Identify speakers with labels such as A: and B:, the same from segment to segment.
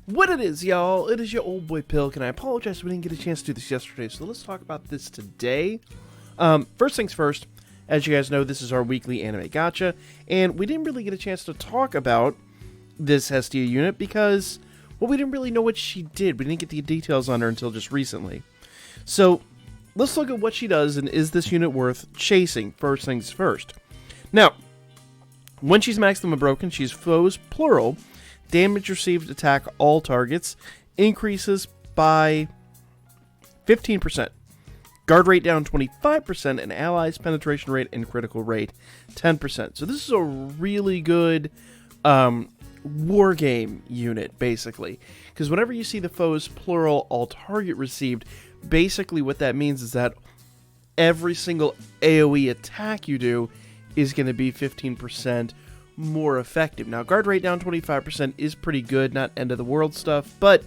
A: What it is, y'all, it is your old boy Pilk, and I apologize we didn't get a chance to do this yesterday, so let's talk about this today. First things first, as you guys know, this is our weekly anime gacha, and we didn't really get a chance to talk about this Hestia unit because, well, we didn't really know what she did. We didn't get the details on her until just recently. So, let's look at what she does, and is this unit worth chasing, first things first. Now, when she's maximum broken, she's foes, plural. Damage received, attack all targets, increases by 15%. Guard rate down 25%, and allies penetration rate and critical rate 10%. So this is a really good war game unit, basically. Because whenever you see the foes, plural, all target received, basically what that means is that every single AoE attack you do is going to be 15% more effective. Now, guard rate down 25% is pretty good, not end of the world stuff, but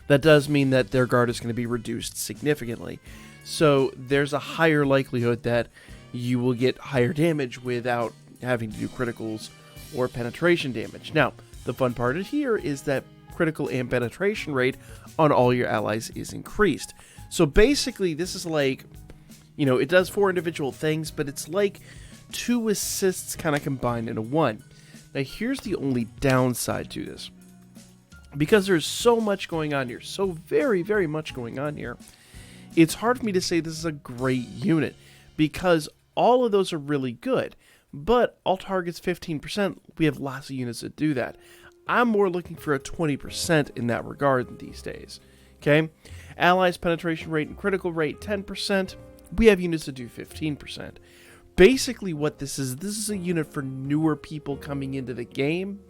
A: that does mean that their guard is going to be reduced significantly. So there's a higher likelihood that you will get higher damage without having to do criticals or penetration damage. Now, the fun part here is that critical and penetration rate on all your allies is increased. So basically, this is like, you know, it does 4 individual things, but it's like 2 assists kind of combined into 1. Now here's the only downside to this. Because there's so much going on here, so very, very much going on here, it's hard for me to say this is a great unit, because all of those are really good, but all targets 15%, we have lots of units that do that. I'm more looking for a 20% in that regard these days. Okay? Allies penetration rate and critical rate 10%, we have units that do 15%. Basically what this is a unit for newer people coming into the game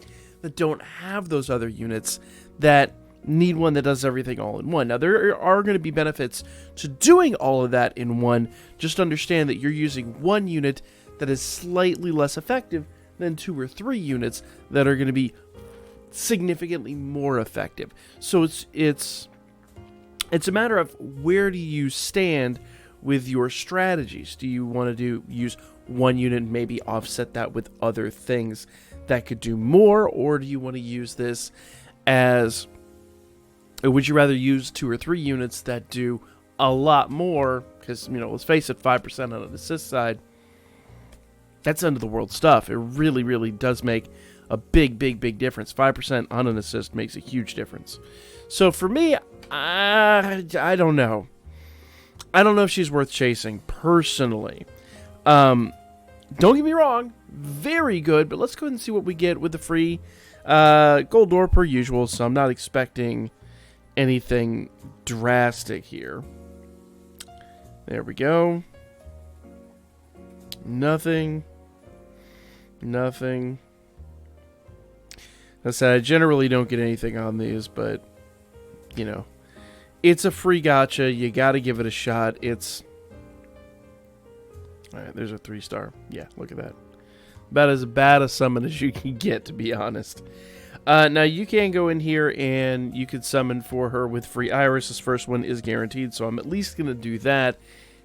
A: that don't have those other units that need one that does everything all in one. Now, there are going to be benefits to doing all of that in one. Just understand that you're using one unit that is slightly less effective than 2 or 3 units that are going to be significantly more effective. So it's a matter of where do you stand with your strategies. Do you want to use one unit and maybe offset that with other things that could do more, or do you want to use this as, or would you rather use 2 or 3 units that do a lot more? Because, you know, let's face it, 5% on an assist side, that's end of the world stuff. It really, really does make a big, big, big difference. 5% on an assist makes a huge difference. So for me, I don't know. I don't know if she's worth chasing, personally. Don't get me wrong, very good, but let's go ahead and see what we get with the free gold door per usual, so I'm not expecting anything drastic here. There we go. Nothing. Nothing. I said I generally don't get anything on these, but, you know, it's a free gacha. You got to give it a shot. It's... Alright, there's a 3-star. Yeah, look at that. About as bad a summon as you can get, to be honest. Now, you can go in here and you could summon for her with free Iris. This first one is guaranteed, so I'm at least going to do that.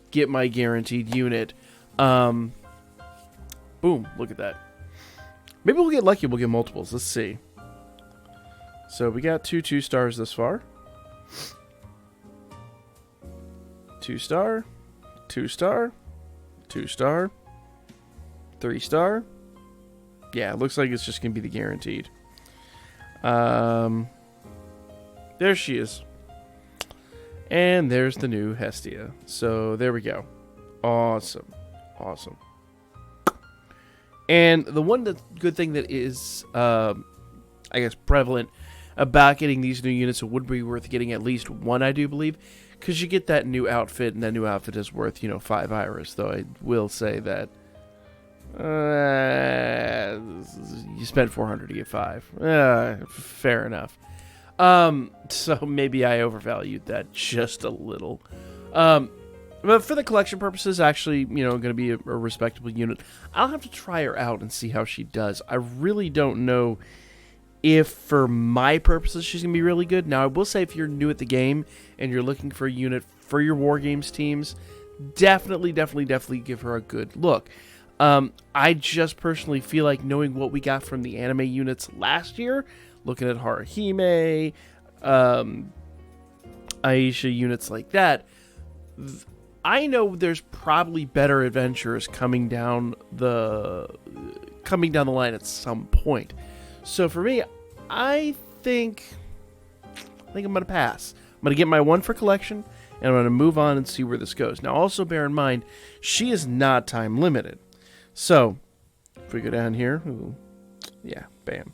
A: Get my guaranteed unit. Boom, look at that. Maybe we'll get lucky, we'll get multiples. Let's see. So, we got 2 2-stars this far. 2-star, 2-star, 2-star, 3-star. Yeah, it looks like it's just going to be the guaranteed. There she is. And there's the new Hestia. So, there we go. Awesome. Awesome. And the one good thing that is, I guess, prevalent about getting these new units, it would be worth getting at least one, I do believe, because you get that new outfit, and that new outfit is worth, 5 Iris, though I will say that you spent 400 to get 5. Fair enough. So maybe I overvalued that just a little. But for the collection purposes, actually, going to be a respectable unit. I'll have to try her out and see how she does. I really don't know if, for my purposes, she's going to be really good. Now, I will say if you're new at the game and you're looking for a unit for your War Games teams, definitely give her a good look. I just personally feel like knowing what we got from the anime units last year, looking at Haruhime, Aisha, units like that, I know there's probably better adventures coming down the line at some point. So for me, I think I'm going to pass. I'm going to get my one for collection, and I'm going to move on and see where this goes. Now, also bear in mind, she is not time limited. So, if we go down here, ooh, yeah, bam.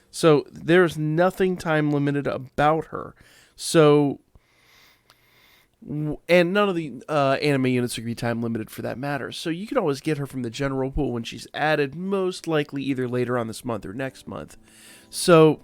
A: So, there's nothing time limited about her. So, and none of the anime units are going to be time limited for that matter. So, you can always get her from the general pool when she's added, most likely either later on this month or next month. So,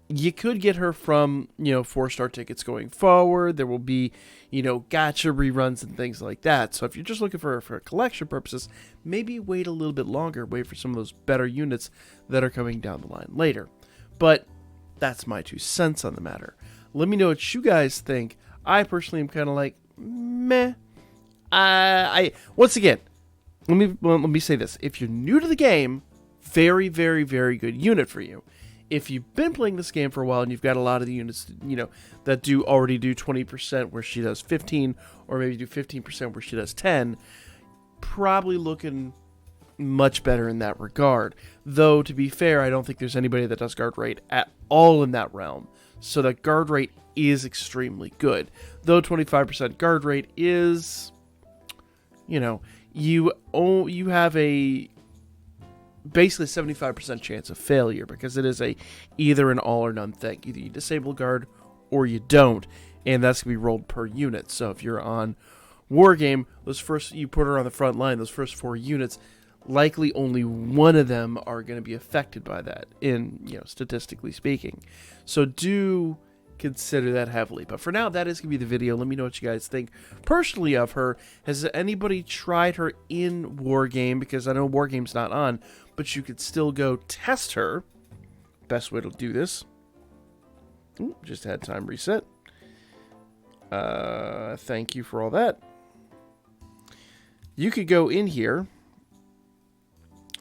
A: you could get her from, 4-star tickets going forward. There will be, gacha reruns and things like that. So if you're just looking for collection purposes, maybe wait a little bit longer. Wait for some of those better units that are coming down the line later. But that's my 2 cents on the matter. Let me know what you guys think. I personally am kind of like, meh. Once again, let me say this. If you're new to the game, very, very, very good unit for you. If you've been playing this game for a while and you've got a lot of the units, that already do 20% where she does 15, or maybe do 15% where she does 10, probably looking much better in that regard. Though, to be fair, I don't think there's anybody that does guard rate at all in that realm. So that guard rate is extremely good. Though 25% guard rate is, you have a basically 75% chance of failure, because it is either an all or none thing. Either you disable guard or you don't, and that's going to be rolled per unit. So if you're on Wargame, you put her on the front line, those first 4 units, likely only one of them are going to be affected by that, statistically speaking. So do consider that heavily. But for now, that is going to be the video. Let me know what you guys think personally of her. Has anybody tried her in Wargame? Because I know Wargame's not on, but you could still go test her. Best way to do this. Ooh, just had time reset. Thank you for all that. You could go in here,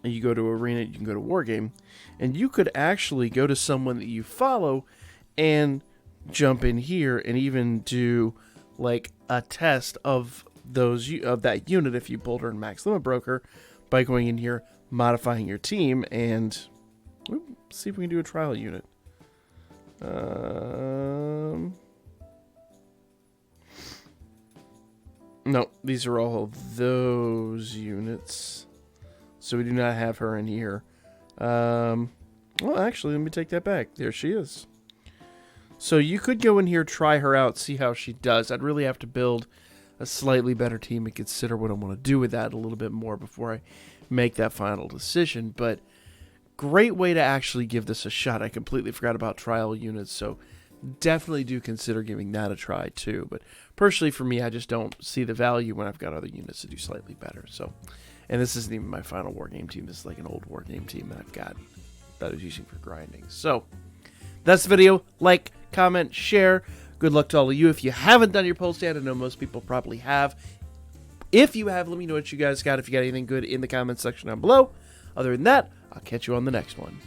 A: and you go to Arena, you can go to Wargame, and you could actually go to someone that you follow and jump in here and even do like a test of that unit if you pulled her in Max Limit Broker by going in here, modifying your team, and see if we can do a trial unit. No, these are all those units, so we do not have her in here. Well, actually, let me take that back. There she is. So you could go in here, try her out, see how she does. I'd really have to build a slightly better team and consider what I want to do with that a little bit more before I make that final decision. But great way to actually give this a shot. I completely forgot about trial units, so definitely do consider giving that a try too. But personally for me, I just don't see the value when I've got other units to do slightly better. So, and this isn't even my final Wargame team. This is like an old Wargame team that I've got that I was using for grinding. So that's the video. Like, comment, share. Good luck to all of you. If you haven't done your polls yet, I know most people probably have. If you have, let me know what you guys got. If you got anything good in the comments section down below. Other than that, I'll catch you on the next one.